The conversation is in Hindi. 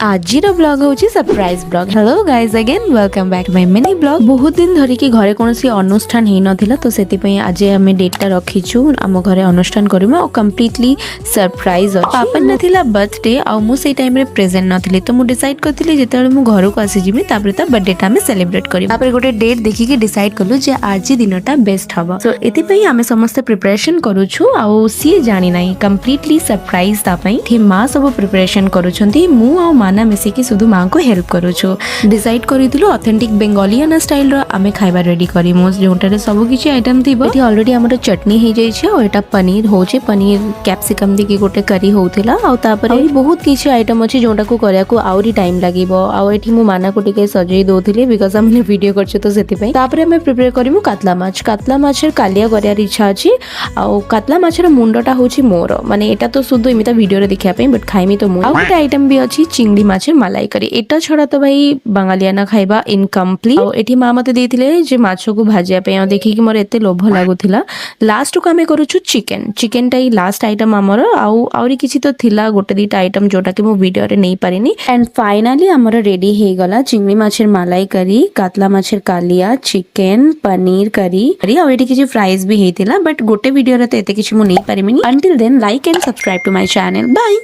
आजिर ब्लॉग हूँ surprise vlog. Hello guys again welcome back to my mini vlog. बहुत दिन धरिकी घरे कौन अनुष्ठान हो नाला तो से आज आम डेटा रखीचु आम घरे अनुष्ठान करूँ और कम्प्लीटली सरप्राइज पापा ना बर्थडे आउ मुझे टाइम रे प्रेजेंट नथी तो मुझे डिसाइड करी जिते मुझे घर को आसीजी बर्थडे आम सेलिब्रेट करें गोटे डेट देखिकी डिसाइड कलु जे आज दिनटा बेस्ट हम सो ये आम समस्ते प्रिपरेशन करुछु आउ सी जानी ना कम्प्लीटली सरप्राइज तापाई माँ सब प्रिपरेशन करुछंती मु आउ माना मिसिकी सुधु माँ को हेल्प करुछु। डिसाइड करितलु ऑथेंटिक बेंगलियन स्टाइल रो आमे खाइबा रेडी करिमु जोंटारे सब किछि आइटम थिबो। एठी ऑलरेडी हमर चटनी हे जाय छै और एटा पनीर होचे पनीर कैप्सिकम दे के गोटे करी होउथिला आ तापर बहुत किछि आइटम अछि जोंटा को करया को आउरी टाइम लागिबो आ एठी मु माना को टिके सजै दोथिले बिकॉज़ हमने वीडियो करछे तो सेति पई तापर हमें प्रिपेयर करिमु कातला माछर कालिया करयार इच्छा अछि आ कातला माछर मुंडटा होछि मोर माने एटा तो सुदो इमिता वीडियो रे देखिया पई बट खाइमी तो मु आ गोटे आइटम भी अछि चिंगडी माछर मलाई करी एटा छड़ा तो भाई बांगालियाना खाइबा इनकम्प्लीट और एठी माँ मते देथिले जे माछो को भाजिया पे देखि कि मोर एते लोभ लागुथिला लास्ट को हमें करूछु चिकन टाई लास्ट आइटम हमर आउरी किछि तो थिला गोटे दीटा आइटम जोटा कि मु वीडियो रे नै पारिनी एंड फाइनली हमर रेडी हे गला चिंगडी माछर मलाई करी कातला माछर कालिया चिकन पनीर करी और एठी किछि फ्राइज भी हेतिला बट गोटे वीडियो रे तो एते किछि मु नै पारिमिनी until then like and subscribe to my channel bye.